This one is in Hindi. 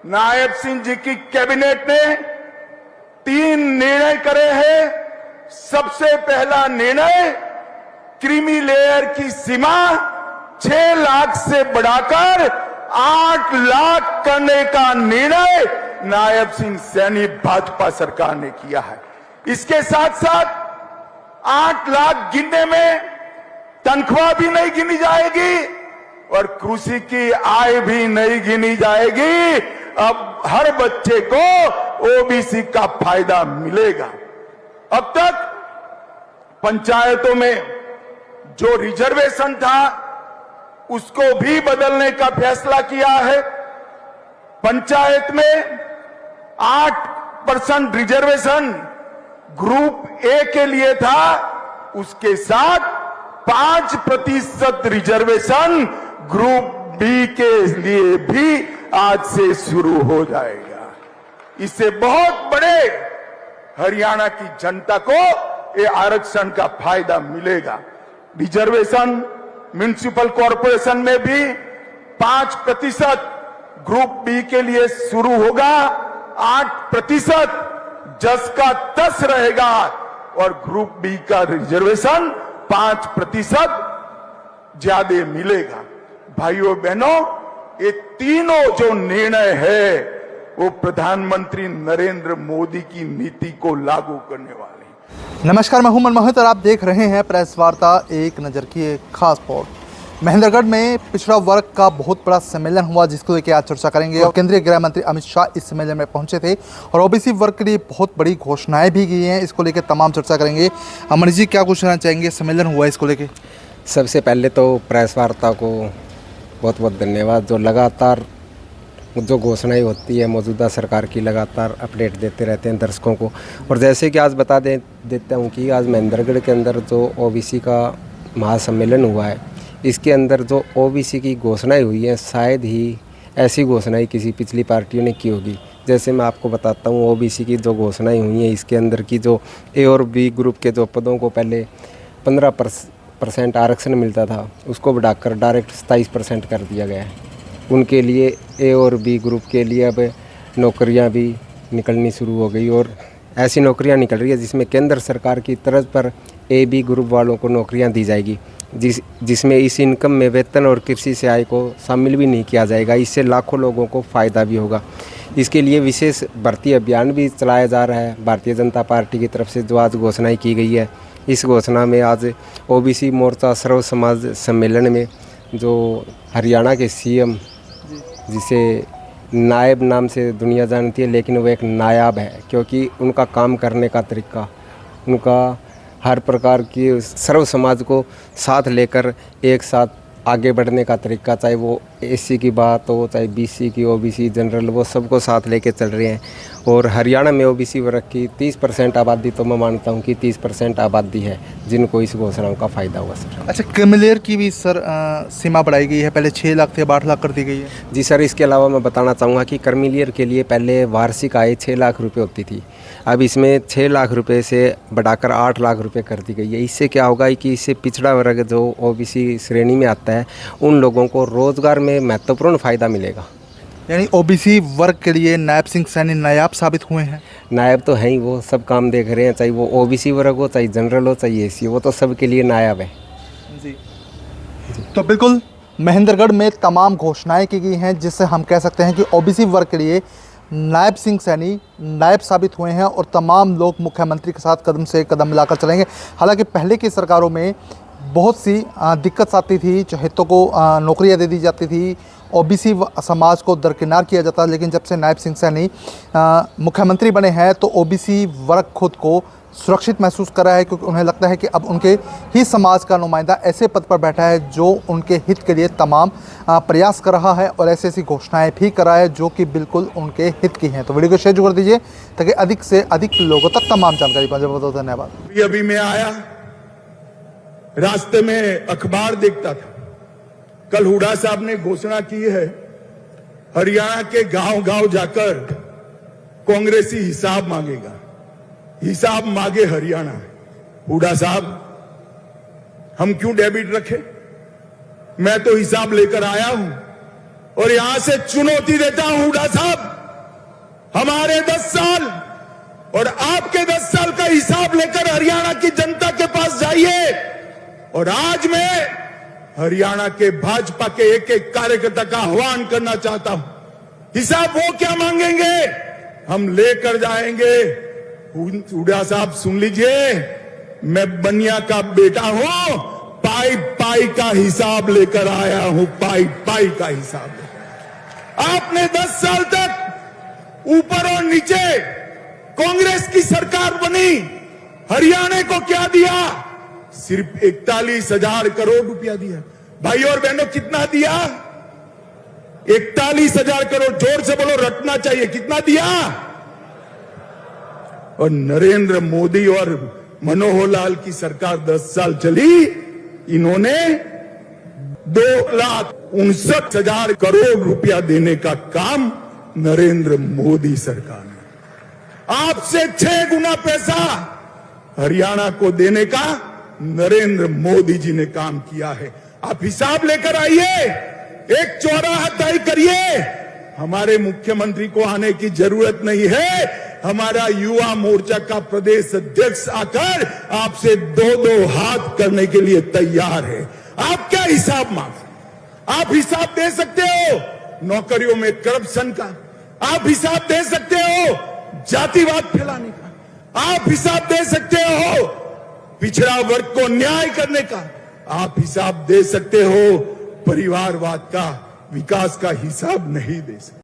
नायब सिंह जी की कैबिनेट ने 3 निर्णय करे हैं। सबसे पहला निर्णय, क्रीमी लेयर की सीमा 6 लाख से बढ़ाकर 8 लाख करने का निर्णय नायब सिंह सैनी भाजपा सरकार ने किया है। इसके साथ साथ 8 लाख गिनने में तनख्वाह भी नहीं गिनी जाएगी और कृषि की आय भी नहीं गिनी जाएगी। अब हर बच्चे को ओबीसी का फायदा मिलेगा। अब तक पंचायतों में जो रिजर्वेशन था उसको भी बदलने का फैसला किया है। पंचायत में 8% रिजर्वेशन ग्रुप ए के लिए था, उसके साथ 5% रिजर्वेशन ग्रुप बी के लिए भी आज से शुरू हो जाएगा। इससे बहुत बड़े हरियाणा की जनता को ये आरक्षण का फायदा मिलेगा। रिजर्वेशन म्युनिसिपल कॉरपोरेशन में भी 5% ग्रुप बी के लिए शुरू होगा, 8% जस का तस रहेगा और ग्रुप बी का रिजर्वेशन 5% ज्यादा मिलेगा। भाइयों बहनों, ये तीनों जो निर्णय है वो प्रधानमंत्री नरेंद्र मोदी की नीति को लागू करने वाले हैं। नमस्कार, मैं हूं मनमोहित और आप देख रहे हैं प्रेस वार्ता एक नज़र की एक खास रिपोर्ट। महेंद्रगढ़ में पिछड़ा वर्ग का बहुत बड़ा सम्मेलन हुआ जिसको लेकर आज चर्चा करेंगे और केंद्रीय गृह मंत्री अमित शाह इस सम्मेलन में पहुंचे थे और ओबीसी वर्ग के लिए बहुत बड़ी घोषणाएं भी की हैं। इसको लेकर तमाम चर्चा करेंगे। मनीष जी, क्या कुछ कहना चाहेंगे? सम्मेलन हुआ इसको लेकर। सबसे पहले तो प्रेस वार्ता को बहुत बहुत धन्यवाद। जो लगातार जो घोषणाएं होती है मौजूदा सरकार की, लगातार अपडेट देते रहते हैं दर्शकों को। और जैसे कि आज बता देता हूं कि आज महेंद्रगढ़ के अंदर जो ओबीसी का महासम्मेलन हुआ है, इसके अंदर जो ओबीसी की घोषणाएं हुई हैं, शायद ही ऐसी घोषणाएं किसी पिछली पार्टियों ने की होगी। जैसे मैं आपको बताता हूं, ओबीसी की जो घोषणाएं हुई हैं, इसके अंदर की जो ए और बी ग्रुप के जो पदों को पहले 15% आरक्षण मिलता था, उसको बढ़ाकर डायरेक्ट 27% कर दिया गया है। उनके लिए ए और बी ग्रुप के लिए अब नौकरियां भी निकलनी शुरू हो गई और ऐसी नौकरियां निकल रही है जिसमें केंद्र सरकार की तर्ज पर ए बी ग्रुप वालों को नौकरियां दी जाएगी, जिसमें इस इनकम में वेतन और कृषि से आय को शामिल भी नहीं किया जाएगा। इससे लाखों लोगों को फ़ायदा भी होगा। इसके लिए विशेष भर्ती अभियान भी चलाया जा रहा है भारतीय जनता पार्टी की तरफ से, जो आज घोषणाएँ की गई है। इस घोषणा में आज ओबीसी मोर्चा सर्व समाज सम्मेलन में जो हरियाणा के सीएम, जिसे नायब नाम से दुनिया जानती है, लेकिन वो एक नायाब है क्योंकि उनका काम करने का तरीका, उनका हर प्रकार की सर्व समाज को साथ लेकर एक साथ आगे बढ़ने का तरीका, चाहे वो एससी की बात हो, चाहे बीसी की, ओबीसी, जनरल, वो सबको साथ लेके चल रहे हैं। और हरियाणा में ओबीसी वर्ग की 30% आबादी, तो मैं मानता हूं कि 30% आबादी है जिनको इस घोषणाओं का फ़ायदा हुआ सर। अच्छा, क्रिमिलेयर की भी सर सीमा बढ़ाई गई है, पहले 6 लाख थे, 8 लाख कर दी गई है। जी सर, इसके अलावा मैं बताना चाहूँगा कि क्रिमिलेयर के लिए पहले वार्षिक आय 6 लाख रुपये होती थी, अब इसमें 6 लाख रुपये से बढ़ाकर 8 लाख रुपये कर दी गई है। इससे क्या होगा कि इससे पिछड़ा वर्ग जो ओबीसी श्रेणी में आता है, उन लोगों को रोज़गार में महत्वपूर्ण फ़ायदा मिलेगा। यानी ओबीसी वर्ग के लिए नायब सिंह सैनी नायाब साबित हुए हैं। नायब तो हैं ही, वो सब काम देख रहे हैं, चाहे वो ओबीसी वर्ग हो, चाहे जनरल हो, चाहे एसी हो, वो तो सबके लिए नायाब है जी। तो बिल्कुल महेंद्रगढ़ में तमाम घोषणाएं की गई हैं जिससे हम कह सकते हैं कि ओबीसी वर्ग के लिए नायब सिंह सैनी नायब साबित हुए हैं और तमाम लोग मुख्यमंत्री के साथ कदम से कदम मिलाकर चलेंगे। हालांकि पहले की सरकारों में बहुत सी दिक्कत आती थी, चहेतों को नौकरियां दे दी जाती थी, ओबीसी समाज को दरकिनार किया जाता, लेकिन जब से नायब सिंह सैनी मुख्यमंत्री बने हैं तो ओबीसी वर्ग खुद को सुरक्षित महसूस कर रहा है क्योंकि उन्हें लगता है कि अब उनके ही समाज का नुमाइंदा ऐसे पद पर बैठा है जो उनके हित के लिए तमाम प्रयास कर रहा है और ऐसी ऐसी घोषणाएं भी कर रहा है जो कि बिल्कुल उनके हित की हैं। तो वीडियो को शेयर कर दीजिए ताकि अधिक से अधिक लोगों तक तमाम जानकारी पहुंचे। बहुत बहुत धन्यवाद। अभी मैं आया, रास्ते में अखबार देखता था, कल हुड्डा साहब ने घोषणा की है हरियाणा के गांव गांव जाकर कांग्रेसी हिसाब मांगेगा। हिसाब मांगे हरियाणा। हुड्डा साहब, हम क्यों डेबिट रखे? मैं तो हिसाब लेकर आया हूं। और यहां से चुनौती देता हूं हुड्डा साहब, हमारे 10 साल और आपके 10 साल का हिसाब लेकर हरियाणा की जनता के पास जाइए। और आज मैं हरियाणा के भाजपा के एक एक कार्यकर्ता का आह्वान करना चाहता हूं, हिसाब वो क्या मांगेंगे हम लेकर जाएंगे। हुड्डा साहब सुन लीजिए, मैं बनिया का बेटा हूं, पाई पाई का हिसाब लेकर आया हूं, पाई पाई का हिसाब। आपने 10 साल तक ऊपर और नीचे कांग्रेस की सरकार बनी, हरियाणा को क्या दिया? सिर्फ 41,000 करोड़ रुपया दिया। भाई और बहनों, कितना दिया? 41,000 करोड़। जोर से बोलो, रटना चाहिए। कितना दिया? और नरेंद्र मोदी और मनोहर लाल की सरकार 10 साल चली, इन्होंने 2,59,000 करोड़ रुपया देने का काम नरेंद्र मोदी सरकार ने। आपसे 6 गुना पैसा हरियाणा को देने का नरेंद्र मोदी जी ने काम किया है। आप हिसाब लेकर आइए, एक चौराहा तय करिए। हमारे मुख्यमंत्री को आने की जरूरत नहीं है, हमारा युवा मोर्चा का प्रदेश अध्यक्ष आकर आपसे 2-2 हाथ करने के लिए तैयार है। आप क्या हिसाब मांगे? आप हिसाब दे सकते हो नौकरियों में करप्शन का, आप हिसाब दे सकते हो जातिवाद फैलाने का, आप हिसाब दे सकते हो पिछड़ा वर्ग को न्याय करने का, आप हिसाब दे सकते हो परिवारवाद का, विकास का हिसाब नहीं दे सकते।